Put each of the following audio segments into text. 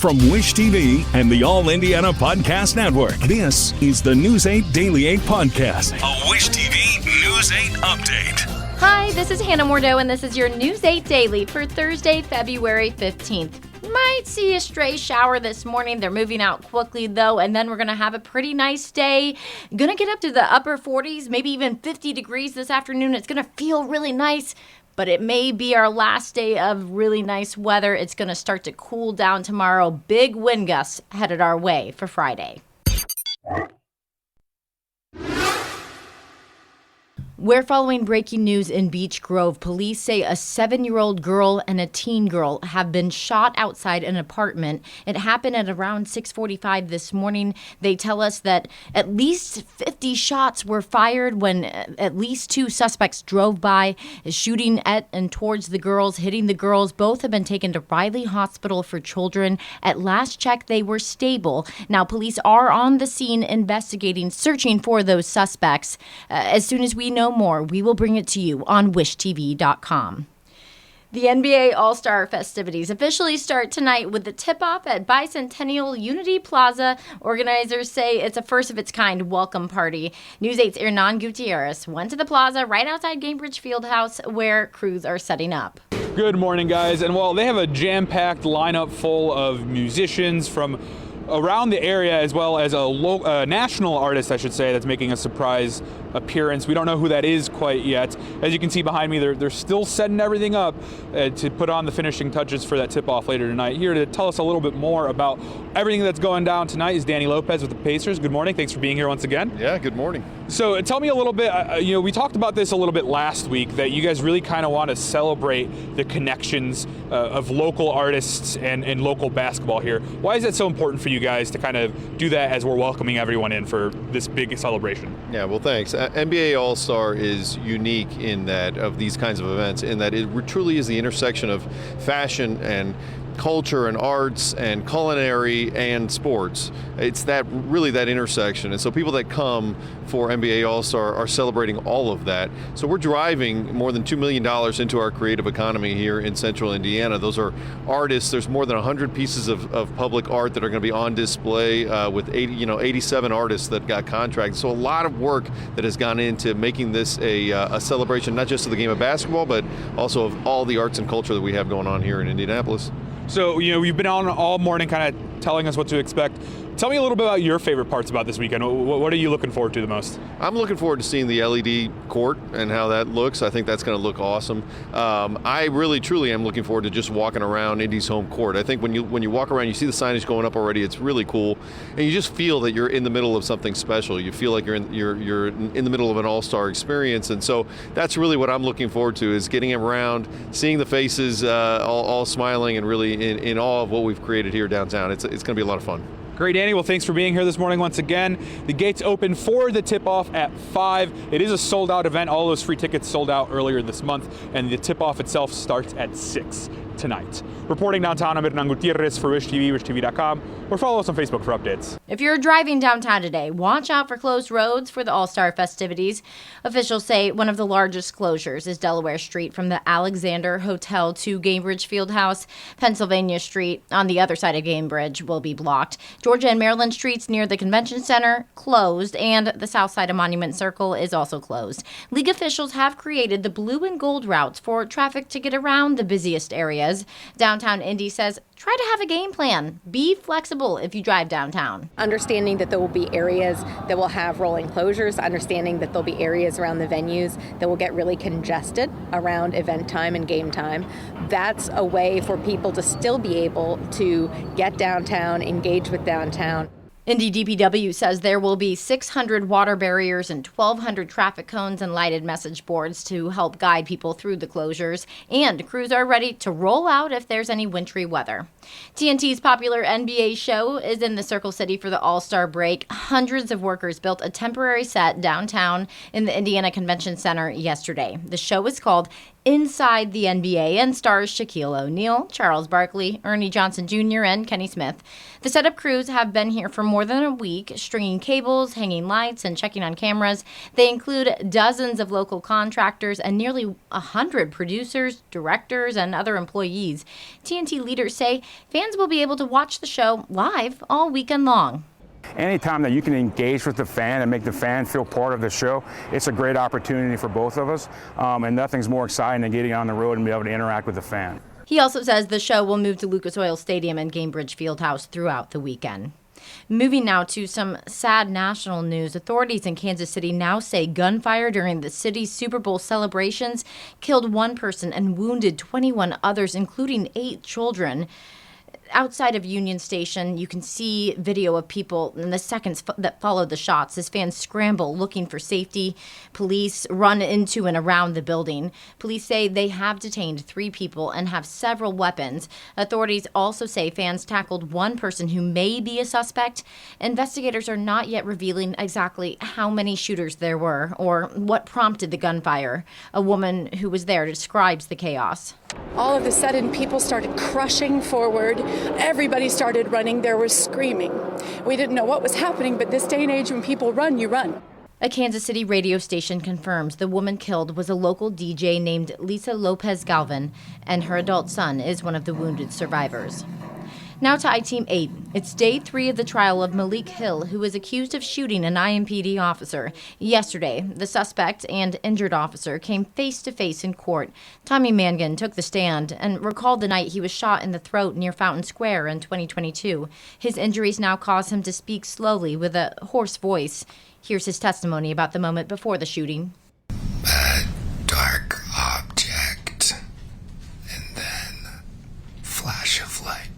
From Wish TV and the All Indiana Podcast Network, this is the News 8 Daily 8 Podcast, a Wish TV News 8 update. Hi, this is Hannah Mordeau, and this is your News 8 Daily for Thursday, February 15th. Might see a stray shower this morning. They're moving out quickly, though, and then we're going to have a pretty nice day. Going to get up to the upper 40s, maybe even 50 degrees this afternoon. It's going to feel really nice. But it may be our last day of really nice weather. It's going to start to cool down tomorrow. Big wind gusts headed our way for Friday. We're following breaking news in Beech Grove. Police say a 7-year-old girl and a teen girl have been shot outside an apartment. It happened at around 6:45 this morning. They tell us that at least 50 shots were fired when at least 2 suspects drove by, shooting at and towards the girls, hitting the girls. Both have been taken to Riley Hospital for Children. At last check, they were stable. Now, police are on the scene investigating, searching for those suspects. As soon as we know more, we will bring it to you on wishtv.com. The NBA All-Star festivities officially start tonight with the tip-off at Bicentennial Unity Plaza. Organizers say it's a first-of-its-kind welcome party. News 8's Hernan Gutierrez went to the plaza right outside Gainbridge Fieldhouse where crews are setting up. Good morning, guys. And well, they have a jam-packed lineup full of musicians from around the area, as well as a national artist, I should say, that's making a surprise appearance. We don't know who that is quite yet. As you can see behind me, they're still setting everything up to put on the finishing touches for that tip-off later tonight. Here to tell us a little bit more about everything that's going down tonight is Danny Lopez with the Pacers. Good morning. Thanks for being here once again. Yeah, good morning. So tell me a little bit, we talked about this a little bit last week, that you guys really kind of want to celebrate the connections of local artists and local basketball here. Why is that so important for you guys to kind of do that as we're welcoming everyone in for this big celebration? Yeah, well, thanks. NBA All-Star is unique in that, of these kinds of events, in that it truly is the intersection of fashion and culture and arts and culinary and sports. It's that intersection. And so people that come for NBA All-Star are celebrating all of that. So we're driving more than $2 million into our creative economy here in central Indiana. Those are artists. There's more than 100 pieces of public art that are going to be on display with 87 artists that got contracts. So a lot of work that has gone into making this a celebration, not just of the game of basketball, but also of all the arts and culture that we have going on here in Indianapolis. So, you've been on all morning kind of telling us what to expect. Tell me a little bit about your favorite parts about this weekend. What are you looking forward to the most? I'm looking forward to seeing the LED court and how that looks. I think that's going to look awesome. I really, truly am looking forward to just walking around Indy's home court. I think when you walk around, you see the signage going up already. It's really cool, and you just feel that you're in the middle of something special. You feel like you're in the middle of an all-star experience, and so that's really what I'm looking forward to, is getting around, seeing the faces all smiling and really in awe of what we've created here downtown. It's going to be a lot of fun. Great, Danny. Well, thanks for being here this morning once again. The gates open for the tip-off at 5. It is a sold-out event. All those free tickets sold out earlier this month, and the tip-off itself starts at 6 tonight. Reporting downtown, I'm Hernan Gutierrez for Wish TV, wishtv.com, or follow us on Facebook for updates. If you're driving downtown today, watch out for closed roads for the All-Star festivities. Officials say one of the largest closures is Delaware Street from the Alexander Hotel to Gainbridge Fieldhouse. Pennsylvania Street on the other side of Gainbridge will be blocked. Georgia and Maryland streets near the Convention Center closed, and the south side of Monument Circle is also closed. League officials have created the blue and gold routes for traffic to get around the busiest areas. Downtown Indy says try to have a game plan. Be flexible if you drive downtown. Understanding that there will be areas that will have rolling closures, understanding that there'll be areas around the venues that will get really congested around event time and game time. That's a way for people to still be able to get downtown, engage with downtown. Indy DPW says there will be 600 water barriers and 1,200 traffic cones and lighted message boards to help guide people through the closures, and crews are ready to roll out if there's any wintry weather. TNT's popular NBA show is in the Circle City for the All-Star break. Hundreds of workers built a temporary set downtown in the Indiana Convention Center yesterday. The show is called inside the NBA and stars Shaquille O'Neal, Charles Barkley, Ernie Johnson Jr., and Kenny Smith. The setup crews have been here for more than a week, stringing cables, hanging lights, and checking on cameras. They include dozens of local contractors and nearly 100 producers, directors, and other employees. TNT leaders say fans will be able to watch the show live all weekend long. Anytime that you can engage with the fan and make the fan feel part of the show, it's a great opportunity for both of us. And nothing's more exciting than getting on the road and be able to interact with the fan. He also says the show will move to Lucas Oil Stadium and Gainbridge Fieldhouse throughout the weekend. Moving now to some sad national news. Authorities in Kansas City now say gunfire during the city's Super Bowl celebrations killed one person and wounded 21 others, including 8 children. Outside of Union Station, you can see video of people in the seconds that followed the shots as fans scramble looking for safety. Police run into and around the building. Police say they have detained 3 people and have several weapons. Authorities also say fans tackled one person who may be a suspect. Investigators are not yet revealing exactly how many shooters there were or what prompted the gunfire. A woman who was there describes the chaos. All of a sudden, people started crushing forward. Everybody started running. There was screaming. We didn't know what was happening, but this day and age, when people run, you run. A Kansas City radio station confirms the woman killed was a local DJ named Lisa Lopez Galvin, and her adult son is one of the wounded survivors. Now to I-Team 8. It's day 3 of the trial of Malik Hill, who is accused of shooting an IMPD officer. Yesterday, the suspect and injured officer came face-to-face in court. Tommy Mangan took the stand and recalled the night he was shot in the throat near Fountain Square in 2022. His injuries now cause him to speak slowly with a hoarse voice. Here's his testimony about the moment before the shooting. A dark object, and then flash of light.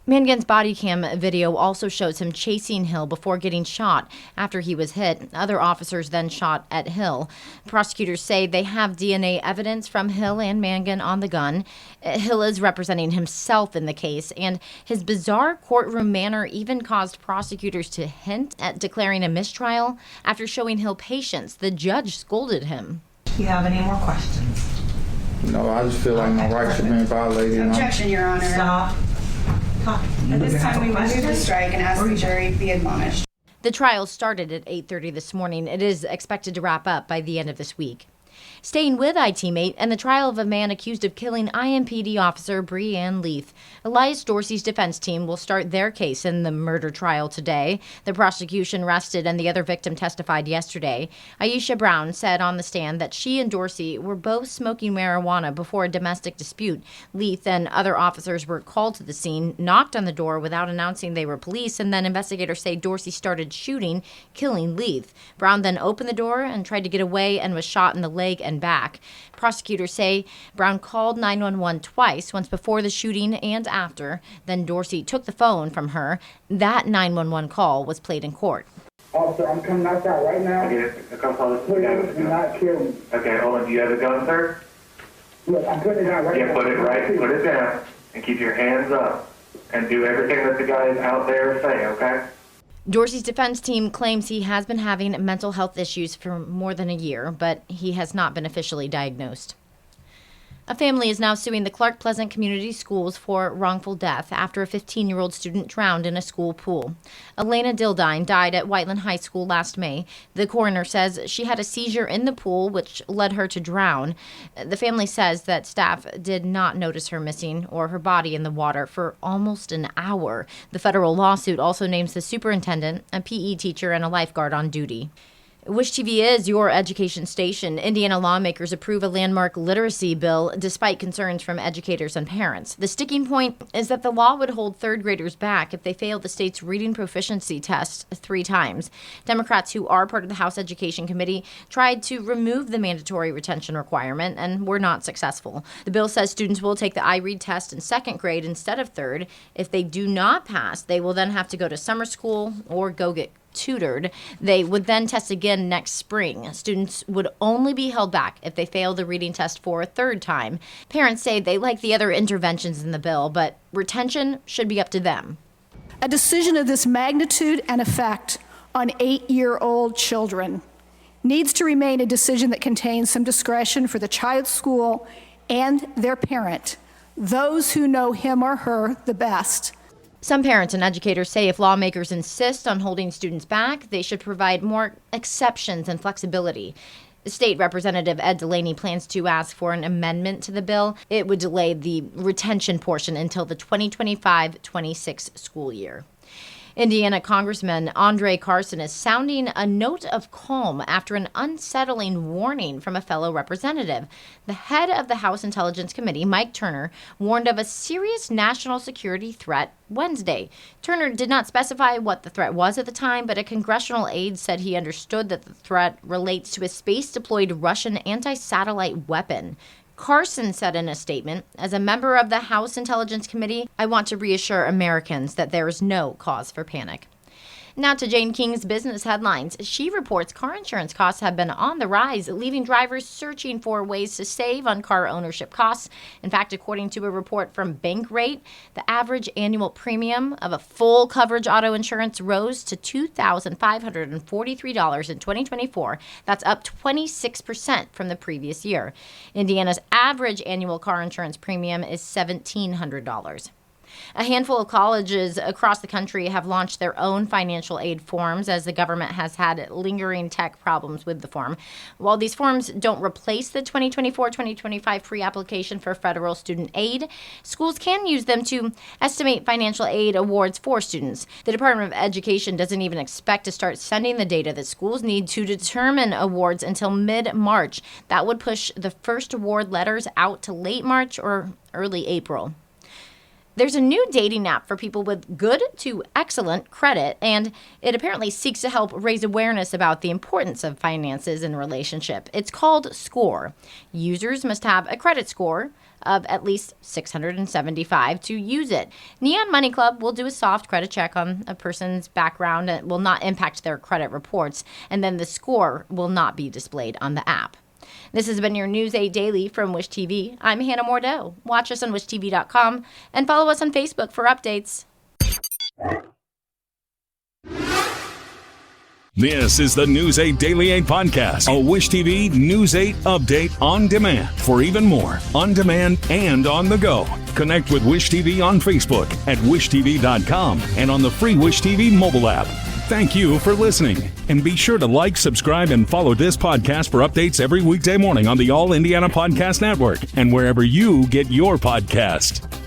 Mangan's body cam video also shows him chasing Hill before getting shot. After he was hit, other officers then shot at Hill. Prosecutors say they have DNA evidence from Hill and Mangan on the gun. Hill is representing himself in the case, and his bizarre courtroom manner even caused prosecutors to hint at declaring a mistrial. After showing Hill patience, the judge scolded him. Do you have any more questions? No, I just feel like my rights have been violated. Objection, Your Honor. Stop. At this time, we move to strike and ask the jury be admonished. The trial started at 8:30 this morning. It is expected to wrap up by the end of this week. Staying with I-Team 8 and the trial of a man accused of killing IMPD officer Breanne Leith. Elias Dorsey's defense team will start their case in the murder trial today. The prosecution rested and the other victim testified yesterday. Aisha Brown said on the stand that she and Dorsey were both smoking marijuana before a domestic dispute. Leith and other officers were called to the scene, knocked on the door without announcing they were police, and then investigators say Dorsey started shooting, killing Leith. Brown then opened the door and tried to get away and was shot in the leg and back. Prosecutors say Brown called 911 twice, once before the shooting and after. Then Dorsey took the phone from her. That 911 call was played in court. Officer, I'm coming outside right now. Okay, come call Please do not kill me. Okay, hold on. Do you have a gun, sir? Look, I'm putting it out right now. Yeah, put it down, and keep your hands up, and do everything that the guys out there say, okay? Dorsey's defense team claims he has been having mental health issues for more than a year, but he has not been officially diagnosed. A family is now suing the Clark Pleasant Community Schools for wrongful death after a 15-year-old student drowned in a school pool. Elena Dildine died at Whiteland High School last May. The coroner says she had a seizure in the pool, which led her to drown. The family says that staff did not notice her missing or her body in the water for almost an hour. The federal lawsuit also names the superintendent, a PE teacher, and a lifeguard on duty. Wish TV is your education station. Indiana lawmakers approve a landmark literacy bill despite concerns from educators and parents. The sticking point is that the law would hold third graders back if they fail the state's reading proficiency test 3 times. Democrats, who are part of the House Education Committee, tried to remove the mandatory retention requirement and were not successful. The bill says students will take the iRead test in 2nd grade instead of 3rd. If they do not pass, they will then have to go to summer school or go get tutored. They would then test again next spring. Students would only be held back if they fail the reading test for a 3rd time. Parents say they like the other interventions in the bill, but retention should be up to them. A decision of this magnitude and effect on 8-year-old children needs to remain a decision that contains some discretion for the child's school and their parent, those who know him or her the best. Some parents and educators say if lawmakers insist on holding students back, they should provide more exceptions and flexibility. State Representative Ed Delaney plans to ask for an amendment to the bill. It would delay the retention portion until the 2025-26 school year. Indiana Congressman Andre Carson is sounding a note of calm after an unsettling warning from a fellow representative. The head of the House Intelligence Committee, Mike Turner, warned of a serious national security threat Wednesday. Turner did not specify what the threat was at the time, but a congressional aide said he understood that the threat relates to a space-deployed Russian anti-satellite weapon. Carson said in a statement, as a member of the House Intelligence Committee, I want to reassure Americans that there is no cause for panic. Now to Jane King's business headlines. She reports car insurance costs have been on the rise, leaving drivers searching for ways to save on car ownership costs. In fact, according to a report from Bankrate, the average annual premium of a full coverage auto insurance rose to $2,543 in 2024. That's up 26% from the previous year. Indiana's average annual car insurance premium is $1,700. A handful of colleges across the country have launched their own financial aid forms as the government has had lingering tech problems with the form. While these forms don't replace the 2024-2025 pre-application for federal student aid, schools can use them to estimate financial aid awards for students. The Department of Education doesn't even expect to start sending the data that schools need to determine awards until mid-March. That would push the first award letters out to late March or early April. There's a new dating app for people with good to excellent credit, and it apparently seeks to help raise awareness about the importance of finances in a relationship. It's called Soar. Users must have a credit score of at least 675 to use it. Neon Money Club will do a soft credit check on a person's background and will not impact their credit reports, and then the score will not be displayed on the app. This has been your News 8 Daily from Wish TV. I'm Hannah Mordeau. Watch us on wishtv.com and follow us on Facebook for updates. This is the News 8 Daily 8 podcast, a Wish TV News 8 update on demand. For even more, on demand and on the go, connect with Wish TV on Facebook at wishtv.com and on the free Wish TV mobile app. Thank you for listening, and be sure to like, subscribe, and follow this podcast for updates every weekday morning on the All Indiana Podcast Network and wherever you get your podcast.